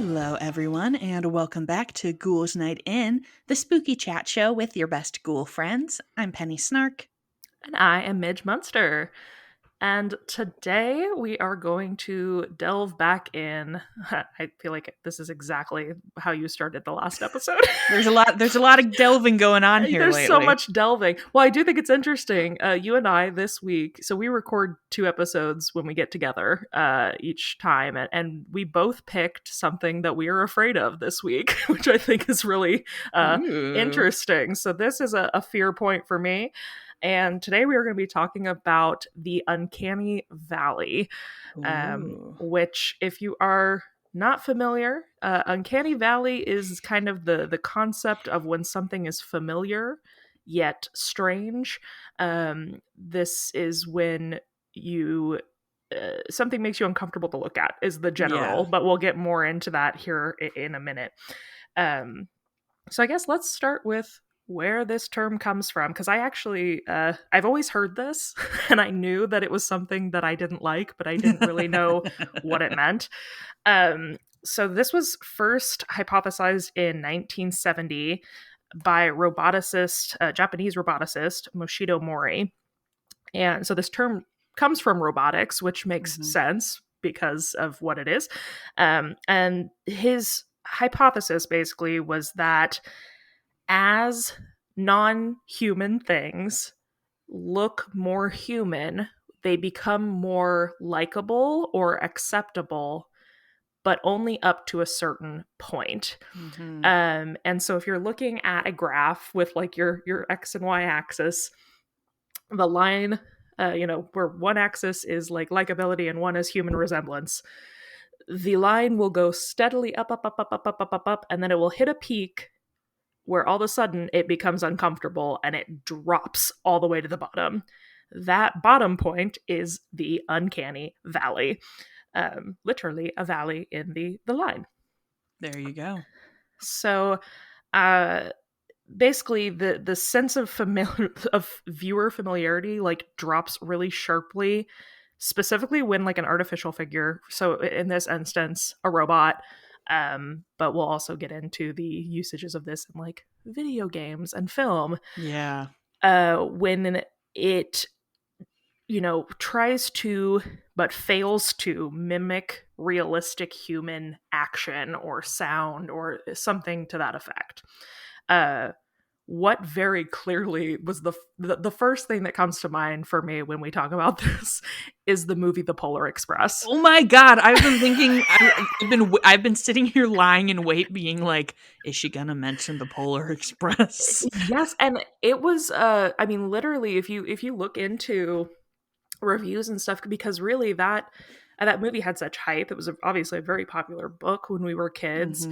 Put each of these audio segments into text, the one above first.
Hello, everyone, and welcome back to Ghouls Night In, the spooky chat show with your best ghoul friends. I'm Penny Snark. And I am Midge Munster. And today we are going to delve back in. I feel like this is exactly how you started the last episode. There's a lot of delving going on here There's so lately. much delving. Well, I do think it's interesting. You and I this week, so we record 2 episodes when we get together each time, and we both picked something that we are afraid of this week, which I think is really interesting. So this is a fear point for me. And today we are going to be talking about the Uncanny Valley, which, if you are not familiar, Uncanny Valley is kind of the concept of when something is familiar yet strange. This is when you something makes you uncomfortable to look at is the general, but we'll get more into that here in a minute. So I guess let's start with where this term comes from, because I actually I've always heard this and I knew that it was something that I didn't like, but I didn't really know what it meant. So this was first hypothesized in 1970 by Japanese roboticist Moshito Mori. And so this term comes from robotics, which makes sense because of what it is. And his hypothesis basically was that as non-human things look more human, they become more likable or acceptable, but only up to a certain point. And so if you're looking at a graph with like your X and Y axis, the line, where one axis is like likability and one is human resemblance, the line will go steadily up, and then it will hit a peak where all of a sudden it becomes uncomfortable and it drops all the way to the bottom. That bottom point is the Uncanny Valley. Literally a valley in the line. There you go. So basically the sense of viewer familiarity like drops really sharply, specifically when like an artificial figure, so in this instance a robot, but we'll also get into the usages of this in like video games and film. When it tries to but fails to mimic realistic human action or sound or something to that effect. What very clearly was the first thing that comes to mind for me when we talk about this is the movie The Polar Express. Oh my God, I've been thinking, I've been sitting here lying in wait being like, is she gonna mention The Polar Express? Yes, and it was I mean literally if you look into reviews and stuff, because really that movie had such hype. It was obviously a very popular book when we were kids.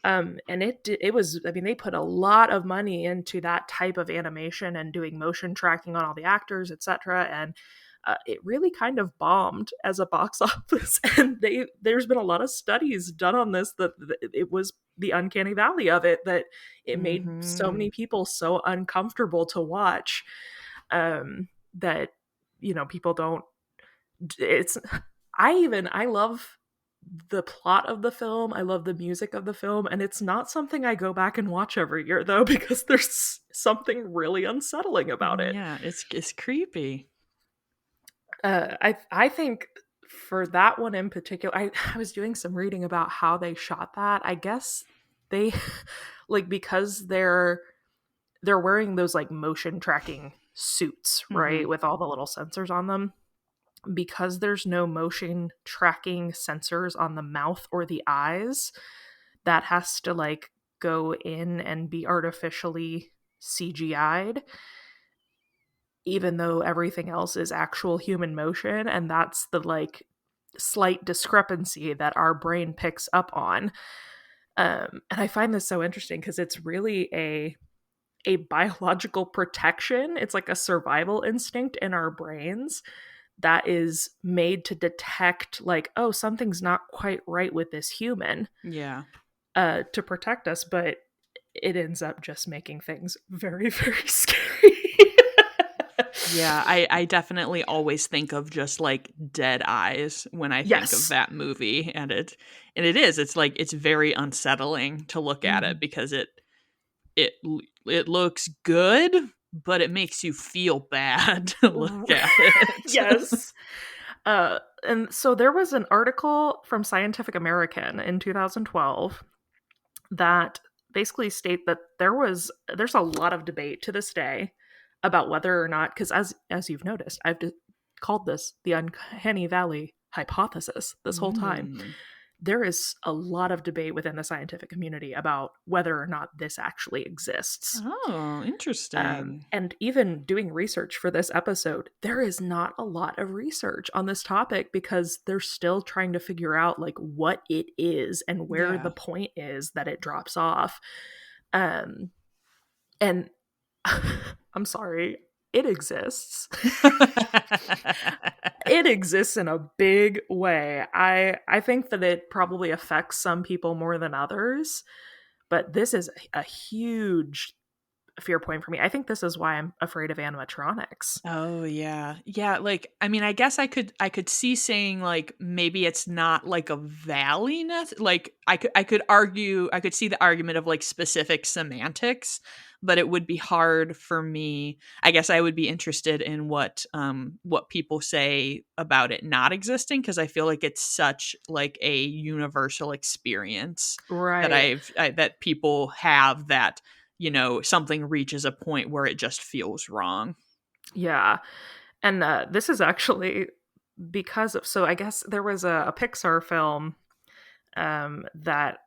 And it was, I mean, they put a lot of money into that type of animation and doing motion tracking on all the actors, etc. And it really kind of bombed as a box office. And there's been a lot of studies done on this that it was the Uncanny Valley of it, that it made so many people so uncomfortable to watch that people don't. I love the plot of the film. I love the music of the film, and it's not something I go back and watch every year though, because there's something really unsettling about it. Yeah, it's creepy. I think for that one in particular, I was doing some reading about how they shot that. I guess they like, because they're wearing those like motion tracking suits, right, with all the little sensors on them. Because there's no motion tracking sensors on the mouth or the eyes, that has to like go in and be artificially CGI'd, even though everything else is actual human motion. And that's the like slight discrepancy that our brain picks up on. And I find this so interesting because it's really a biological protection. It's like a survival instinct in our brains that is made to detect like, oh, something's not quite right with this human. To protect us, but it ends up just making things very, very scary. Yeah, I definitely always think of just like dead eyes when I think of Yes. that movie, and it is. It's like it's very unsettling to look at it Mhm. because it it looks good, but it makes you feel bad to look at it. Yes. And so there was an article from Scientific American in 2012 that basically state that there's a lot of debate to this day about whether or not, because as you've noticed, called this the Uncanny Valley hypothesis this whole time. Mm. There is a lot of debate within the scientific community about whether or not this actually exists. Oh, interesting. And even doing research for this episode, there is not a lot of research on this topic because they're still trying to figure out like what it is and where the Yeah. point is that it drops off. Um, and I'm sorry, it exists. It exists in a big way. I think that it probably affects some people more than others, but this is a huge fear point for me. I think this is why I'm afraid of animatronics. Oh yeah. Yeah, like I mean I guess I could see saying like maybe it's not like a valley like I could see the argument of like specific semantics, but it would be hard for me. I guess I would be interested in what people say about it not existing because I feel like it's such like a universal experience that Right. that people have that something reaches a point where it just feels wrong. Yeah. And this is actually because of, so I guess there was a Pixar film that,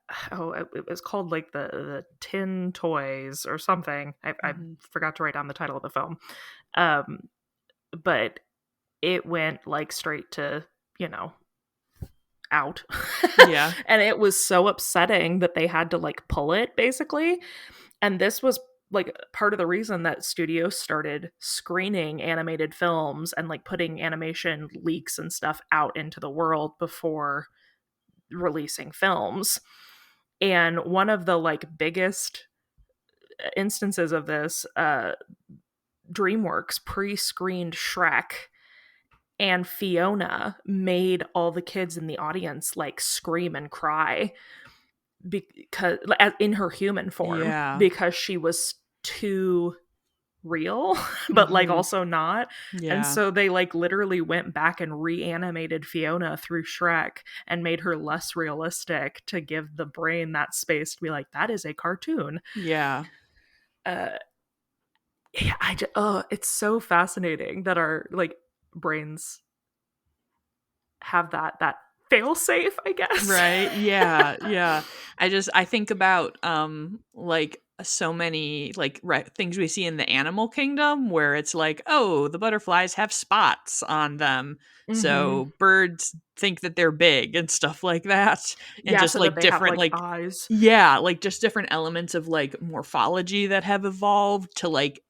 it was called like the Tin Toys or something. I Mhm. forgot to write down the title of the film. Um, but it went like straight to, you know, out. Yeah. And it was so upsetting that they had to like pull it basically. And this was like part of the reason that studios started screening animated films and like putting animation leaks and stuff out into the world before releasing films. And one of the like biggest instances of this, DreamWorks pre-screened Shrek, and Fiona made all the kids in the audience like scream and cry because in her human form Yeah. because she was too real but like Mhm. also not. And Yeah. so they like literally went back and reanimated Fiona through Shrek and made her less realistic to give the brain that space to be like, that is a cartoon. Yeah. uh yeah, oh, it's so fascinating that our like brains have that fail safe, I guess. Right. Yeah. Yeah. I think about like so many like things we see in the animal kingdom where it's like, oh, the butterflies have spots on them. Hmm. So birds think that they're big and stuff like that. And Yeah, just so that like they have different like like eyes. yeah, like just different elements of like morphology that have evolved to like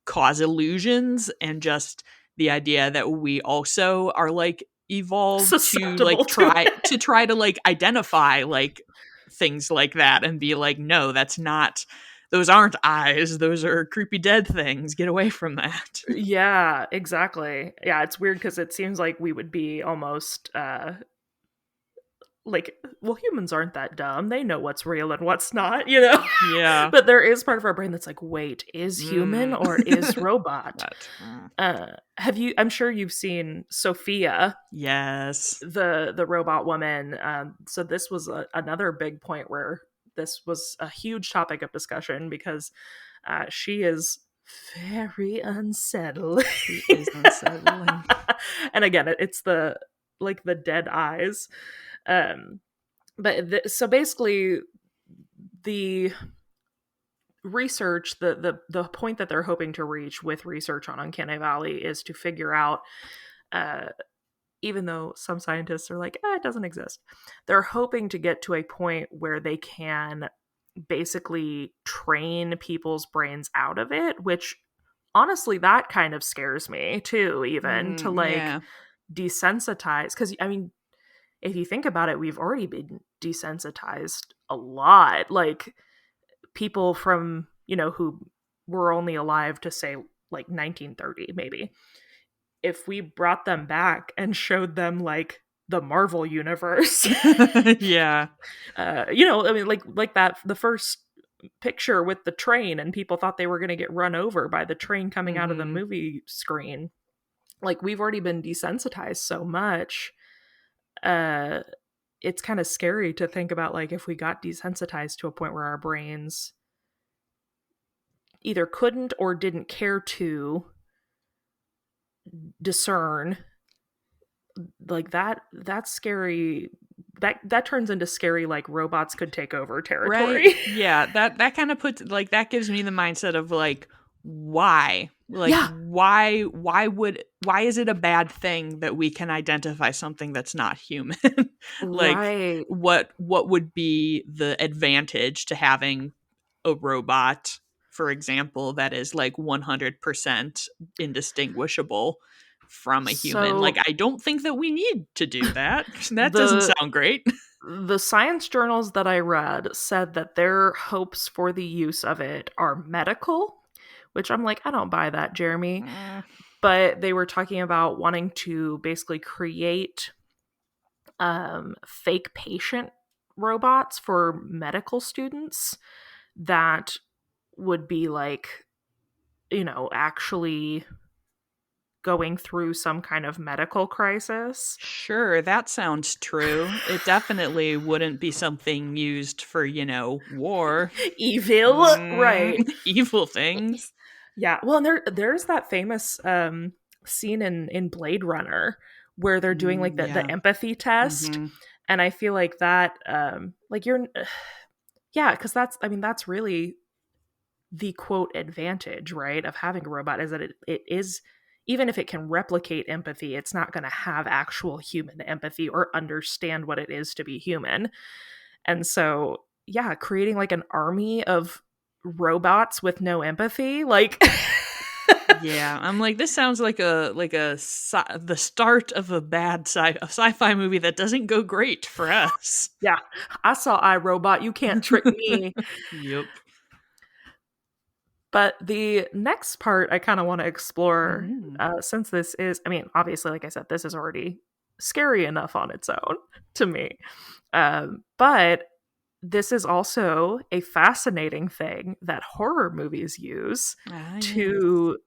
cause illusions, and just the idea that we also are like evolved to Susceptible like to it. try to like identify like things like that and be like, no, that's not, those aren't eyes, those are creepy dead things, get away from that. Yeah, exactly. Yeah, it's weird because it seems like we would be almost like, well, humans aren't that dumb. They know what's real and what's not, you know? Yeah. But there is part of our brain that's like, wait, is human Mm. or is robot? That, Have you, I'm sure you've seen Sophia, yes. the robot woman. So this was another big point where this was a huge topic of discussion because she is very unsettling. She is unsettling. And again, it's the like the dead eyes. Um, but so basically, the research, the point that they're hoping to reach with research on Uncanny Valley is to figure out, uh, even though some scientists are like, it doesn't exist, they're hoping to get to a point where they can basically train people's brains out of it, which honestly, that kind of scares me too, even to like Yeah. desensitize. Because, I mean, if you think about it, we've already been desensitized a lot. Like, people from, who were only alive to say, like 1930 maybe. If we brought them back and showed them like the Marvel universe, Yeah. you know, I mean, like that the first picture with the train, and people thought they were going to get run over by the train coming out of the Mhm. movie screen. Like, we've already been desensitized so much. uh it's kind of scary to think about, like, if we got desensitized to a point where our brains either couldn't or didn't care to discern, like that's scary. That turns into scary, like, robots could take over Right. territory. Yeah, that kinda puts like, that gives me the mindset of, like, why? Like, Yeah, why is it a bad thing that we can identify something that's not human? Like, right. what would be the advantage to having a robot, for example, that is, like, 100% indistinguishable from a human? Like, So I don't think that we need to do that. That doesn't the sound great. the science journals that I read said that their hopes for the use of it are medical, which I'm like, I don't buy that, Jeremy. Mm. But they were talking about wanting to basically create fake patient robots for medical students that would be like, you know, actually going through some kind of medical crisis. Sure, that sounds true. It definitely wouldn't be something used for, war. Evil, right. Evil things. Yeah. Well, and there's that famous scene in Blade Runner where they're doing like the Yeah. empathy test. Mhm. And I feel like that like you're yeah, because that's really the quote advantage, right, of having a robot, is that it is, even if it can replicate empathy, it's not going to have actual human empathy or understand what it is to be human. And so, yeah, creating like an army of robots with no empathy, like Yeah, I'm like, this sounds like the start of a bad sci-fi movie that doesn't go great for us. yeah, I saw iRobot, you can't trick me. Yep. But the next part I kind of want to explore, Mhm. since this is, I mean, obviously, like I said, this is already scary enough on its own to me. But this is also a fascinating thing that horror movies use Ah, yes. to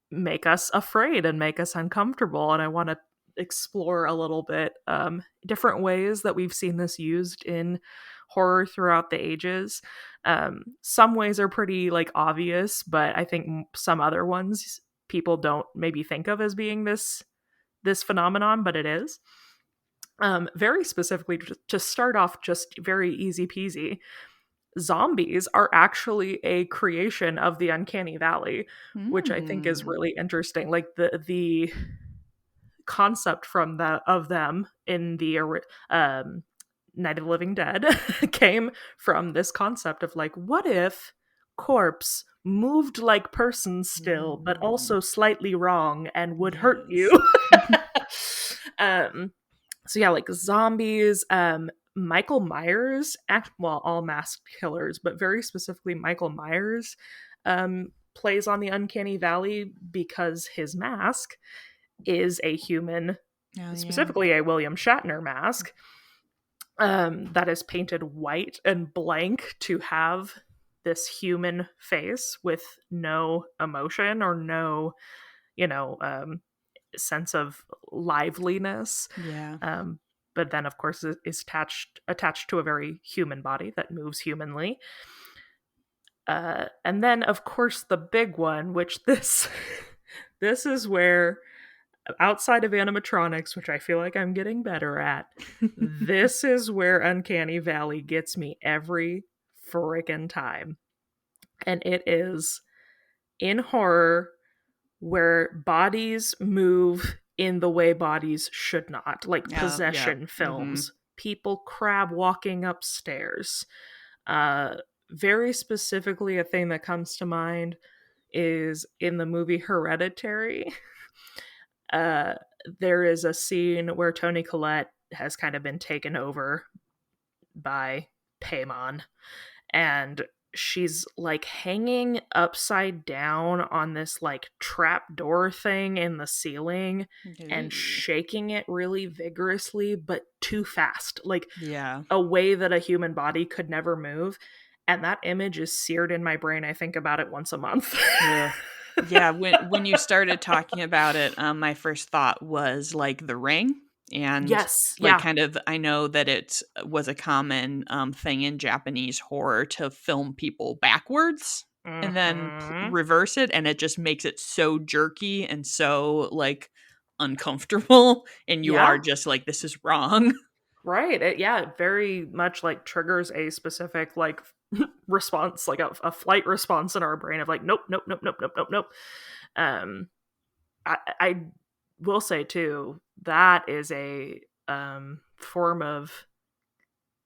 make us afraid and make us uncomfortable. And I want to explore a little bit different ways that we've seen this used in horror throughout the ages. Some ways are pretty like obvious, but I think some other ones people don't maybe think of as being this phenomenon, but it is. Very specifically, to start off, just very easy peasy, zombies are actually a creation of the Uncanny Valley, which I think is Mm. really interesting. Like the concept from that of them in the Night of the Living Dead came from this concept of, like, what if corpse moved like person still, but Mm. also slightly wrong and would hurt you. Yes. um so yeah, like zombies, Michael Myers, well, all masked killers, but very specifically Michael Myers plays on the Uncanny Valley because his mask is a human, Oh, yeah. specifically a William Shatner mask, that is painted white and blank to have this human face with no emotion or no, you know, sense of liveliness. Yeah. Um, but then, of course, it is attached to a very human body that moves humanly. And then, of course, the big one, which this this is where, outside of animatronics, which I feel like I'm getting better at, this is where Uncanny Valley gets me every freaking time. And it is in horror where bodies move in the way bodies should not, like Yeah. possession Mhm. films, people crab walking upstairs. Uh, Very specifically, a thing that comes to mind is in the movie Hereditary. Uh, there is a scene where Toni Collette has kind of been taken over by Paimon, and she's like hanging upside down on this like trap door thing in the ceiling and Ooh. shaking it really vigorously, but too fast, like Yeah. a way that a human body could never move. And that image is seared in my brain. I think about it once a month. Ugh. Yeah, when you started talking about it, my first thought was, like, The Ring, and, Yes. like, Yeah. kind of I know that it was a common, thing in Japanese horror to film people backwards and then p Hmm. reverse it, and it just makes it so jerky and so, like, uncomfortable, and you are Yeah. just like, "This is wrong." Right. Yeah, it very much like triggers a specific like response, like a flight response in our brain of like, nope, nope, nope, nope, nope, nope, nope. Um, I will say too, that is a form of,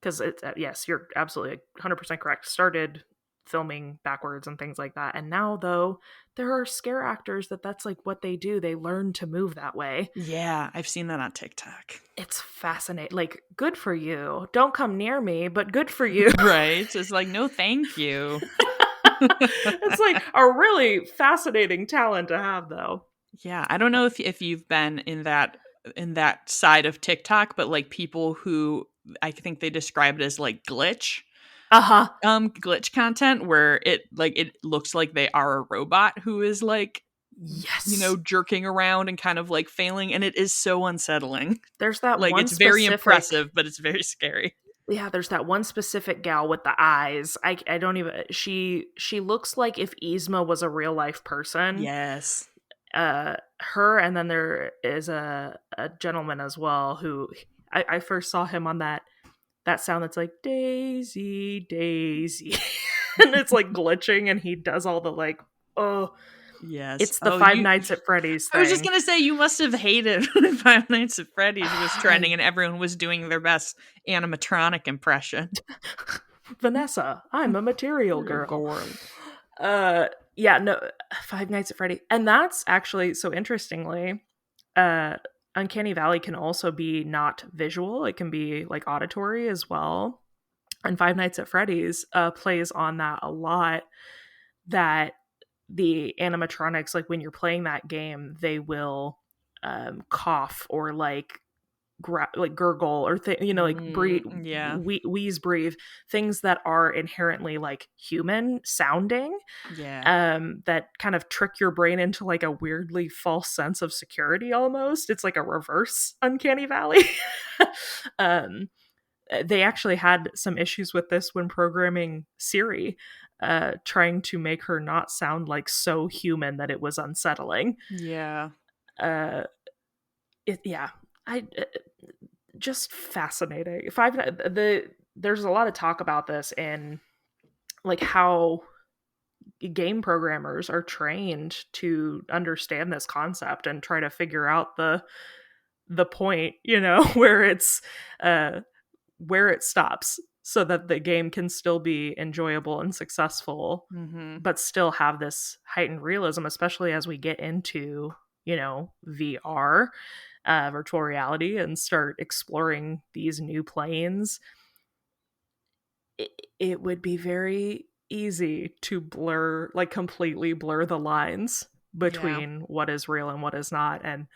because it's yes, you're absolutely 100% correct. Started filming backwards and things like that, and now though there are scare actors that's like what they do. They learn to move that way. Yeah, I've seen that on TikTok. It's fascinating. Like, good for you. Don't come near me, but good for you. Right? It's like, "No, thank you." It's like a really fascinating talent to have, though. Yeah, I don't know if you've been in that side of TikTok, but, like, people who I think they describe it as, like, Uh huh. glitch content where it looks like they are a robot who is, like, Yes. jerking around and kind of, like, failing, and it is so unsettling. There's that Like, one it's very specific. impressive, but it's very scary. Yeah, there's that one specific gal with the eyes. I don't even. She looks like if Yzma was a real life person. Yes. Her, and then there is a gentleman as well who I first saw him on that sound that's like Daisy, Daisy, and it's like glitching, and he does all the like, oh, Yes. it's the Oh, Five you Nights at Freddy's I was just thing. gonna say you must have hated when Five Nights at Freddy's was trending and everyone was doing their best animatronic impression. Vanessa, I'm a material Real girl. girl. Uh, yeah, no, Five Nights at Freddy, and that's actually so interestingly. Uh, Uncanny Valley can also be not visual; it can be like auditory as well. And Five Nights at Freddy's plays on that a lot. That the animatronics, like when you're playing that game, they will cough or like like gurgle or like breathe, Yeah. wheeze, breathe, things that are inherently like human sounding, Yeah. that kind of trick your brain into like a weirdly false sense of security. Almost, it's like a reverse Uncanny Valley. um they actually had some issues with this when programming Siri, trying to make her not sound like so human that it was unsettling. Yeah. Uh, yeah, I just fascinating. There's a lot of talk about this and like how game programmers are trained to understand this concept and try to figure out the point, uh where it stops so that the game can still be enjoyable and successful, Mhm. but still have this heightened realism, especially as we get into, VR, virtual reality, and start exploring these new planes. It would be very easy to like completely blur the lines Yeah. between what is real and what is not. And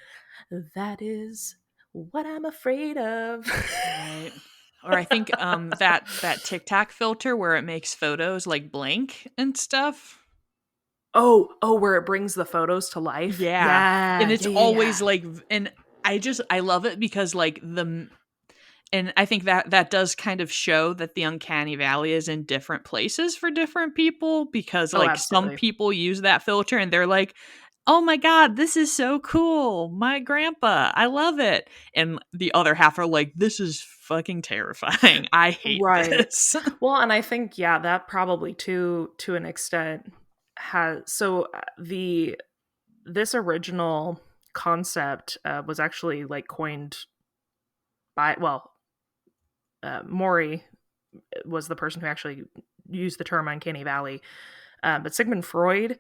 that is what I'm afraid of. Right. Or I think that TikTok filter where it makes photos like blank and stuff. Oh, where it brings the photos to life? Yeah. And Yeah, it's yeah, yeah, yeah. always like and I love it because like and I think that does kind of show that the uncanny valley is in different places for different people because Oh, like some absolutely. people use that filter and they're like, "Oh my god, this is so cool. My grandpa, I love it." And the other half are like, "This is fucking terrifying. I hate Right. this." Well, and I think, yeah, that probably to an extent has so the this original concept was actually like coined by, well, Maury was the person who actually used the term uncanny valley. But Sigmund Freud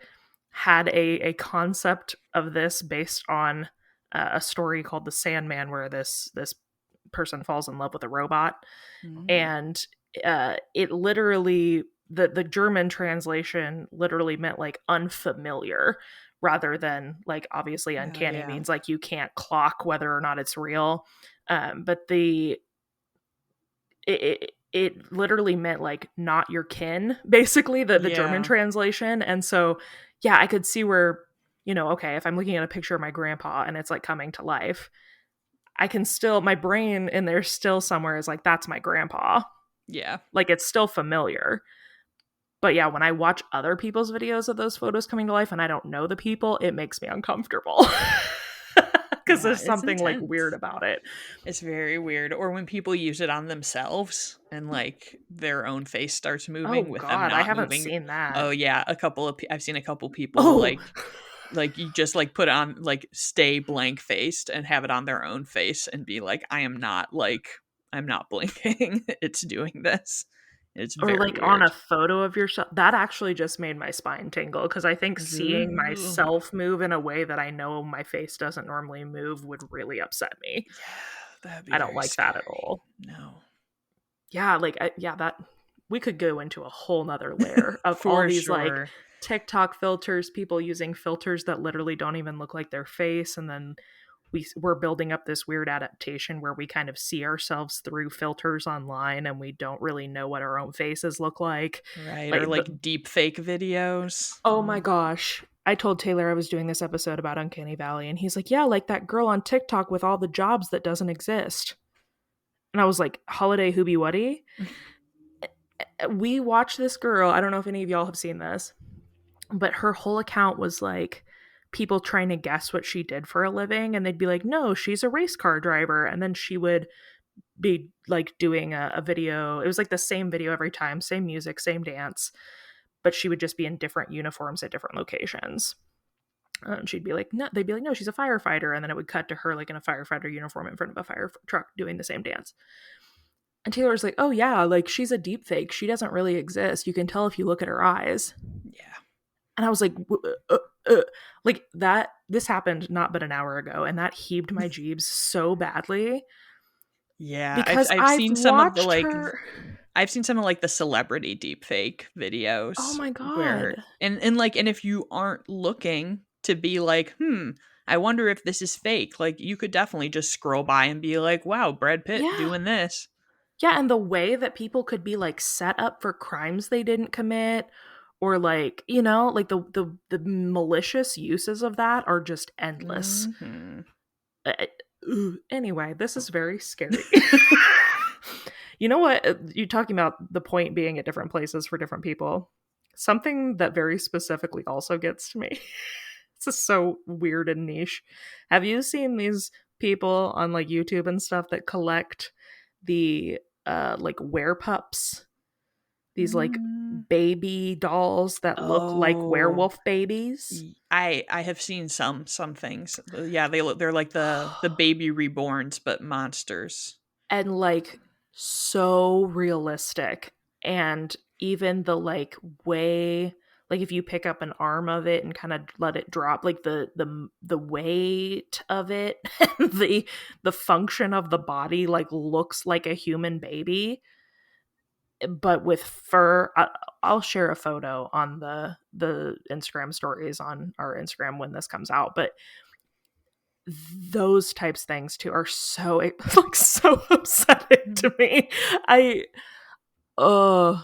had a concept of this based on a story called The Sandman, where this person falls in love with a robot, Mm. and it literally the German translation literally meant like unfamiliar, rather than like obviously Oh, uncanny yeah. means like you can't clock whether or not it's real. But it literally meant like not your kin, basically, the German Yeah. translation. And so yeah, I could see where, okay, if I'm looking at a picture of my grandpa and it's like coming to life, I can still, my brain in there still somewhere is like, that's my grandpa. Yeah. Like it's still familiar. But yeah, when I watch other people's videos of those photos coming to life and I don't know the people, it makes me uncomfortable. Because Yeah, there's it's something like weird intense. about it. It's very weird. Or when people use it on themselves and like their own face starts moving Oh with them God, I not haven't moving. seen that. Oh yeah, I've seen a couple people Oh, like you just like put on like stay blank faced and have it on their own face and be like, I'm not blinking. It's doing this. It's or very like on a weird. photo of yourself. That actually just made my spine tingle because I think seeing Ooh. myself move in a way that I know my face doesn't normally move would really upset me. Yeah, that'd be I don't very like that at scary. all. No. Yeah, like yeah, that we could go into a whole nother layer of all For these like sure. TikTok filters, people using filters that literally don't even look like their face, and then we're building up this weird adaptation where we kind of see ourselves through filters online and we don't really know what our own faces look like. Right. Or Like like deep fake videos. oh my gosh. I told Taylor I was doing this episode about Uncanny Valley and he's like, "Yeah, like that girl on TikTok with all the jobs that doesn't exist." And I was like, "Holiday Hoobie Wuddy?" We watched this girl, I don't know if any of y'all have seen this, but her whole account was like people trying to guess what she did for a living and they'd be like, "No, she's a race car driver." And then she would be like doing a video. It was like the same video every time, same music, same dance, but she would just be in different uniforms at different locations. And she'd be like, no, they'd be like, no, she's a firefighter. And then it would cut to her like in a firefighter uniform in front of a fire truck doing the same dance. And Taylor's like, oh yeah, like she's a deep fake. She doesn't really exist. You can tell if you look at her eyes. Yeah. And I was like, like that, this happened not but an hour ago. And that heaved my jeebs so badly Yeah. because I've I've seen some of the watched like her. I've seen some of like the celebrity deepfake Oh videos my where God. and if you aren't looking to be like, I wonder if this is fake, like you could definitely just scroll by and be like, wow, Brad Pitt Yeah. doing this. Yeah. And the way that people could be like set up for crimes they didn't commit or like, like the malicious uses of that are just endless. Hmm. Uh, Anyway, this is very scary. You know what? You're talking about the point being at different places for different people. Something that very specifically also gets to me. This is so weird and niche. Have you seen these people on like YouTube and stuff that collect the like werepups? These like Mm. baby dolls that look like Oh, werewolf babies? I have seen some things. Yeah, they're like the baby reborns, but monsters. And like so realistic, and even the like way, like if you pick up an arm of it and kind of let it drop, like the weight of it and the function of the body like looks like a human baby but with fur. I'll share a photo on the Instagram stories on our Instagram when this comes out, but those types of things too are so like so upsetting to me. I uh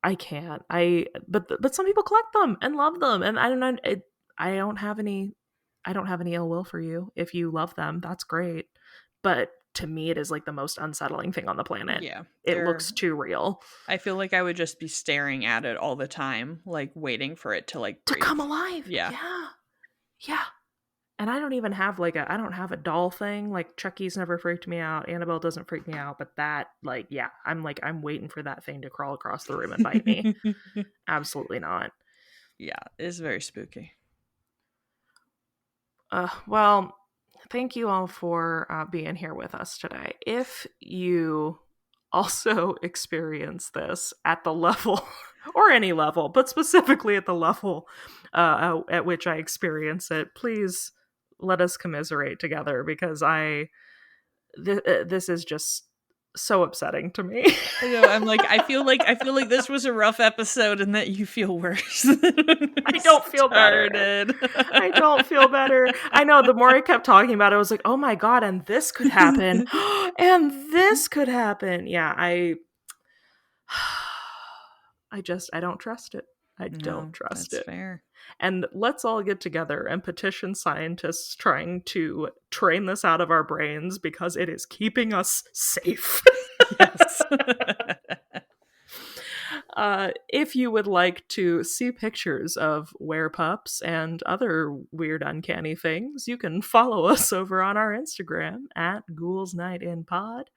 I can't. But some people collect them and love them, and I don't know. I don't have any. I don't have any ill will for you if you love them. That's great, but to me, it is like the most unsettling thing on the planet. Yeah, It looks too real I feel like I would just be staring at it all the time, like waiting for it to like to breathe. come alive. Yeah. Yeah, yeah. And I don't even have like I don't have a doll thing. Like Chucky's never freaked me out. Annabelle doesn't freak me out. But that, like, yeah, I'm waiting for that thing to crawl across the room and bite me. Absolutely not. Yeah, it's very spooky. Well, thank you all for being here with us today. If you also experience this at the level, or any level, but specifically at the level at which I experience it, please let us commiserate together because this is just so upsetting to me. I know. I'm like, I feel like this was a rough episode, and that you feel worse than when we I don't feel better. started. I don't feel better. I know, the more I kept talking about it, I was like, oh my god, and this could happen. And this could happen. Yeah, I don't trust it. I don't No, trust that's it. fair. And let's all get together and petition scientists trying to train this out of our brains because it is keeping us safe. Yes. If you would like to see pictures of werepups and other weird uncanny things, you can follow us over on our Instagram at Ghouls Night in Pod.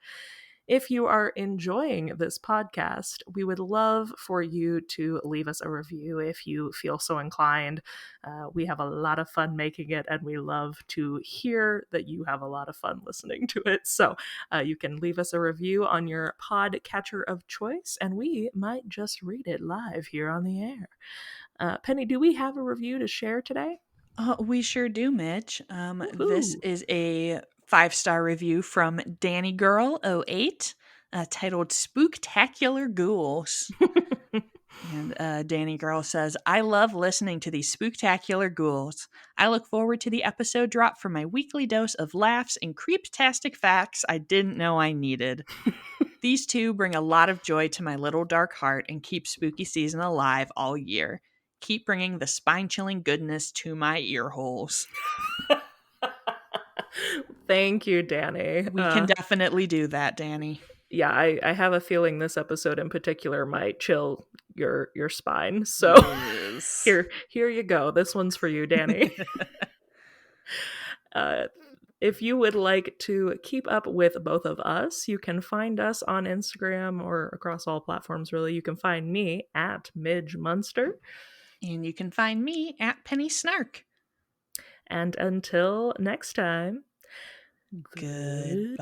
If you are enjoying this podcast, we would love for you to leave us a review if you feel so inclined. We have a lot of fun making it, and we love to hear that you have a lot of fun listening to it. So you can leave us a review on your podcatcher of choice, and we might just read it live here on the air. Penny, do we have a review to share today? We sure do, Mitch. This Woohoo. is a 5-star review from Danny Girl 08, titled Spooktacular Ghouls. And Danny Girl says, I love listening to these spooktacular ghouls. I look forward to the episode drop for my weekly dose of laughs and creeptastic facts I didn't know I needed. These two bring a lot of joy to my little dark heart and keep spooky season alive all year. Keep bringing the spine-chilling goodness to my ear holes. Thank you, Danny. We can definitely do that, Danny. Yeah, I have a feeling this episode in particular might chill your spine. So Yes. here you go. This one's for you, Danny. If you would like to keep up with both of us, you can find us on Instagram or across all platforms, really. You can find me at Midge Munster. And you can find me at Penny Snark. And until next time, Goodbye.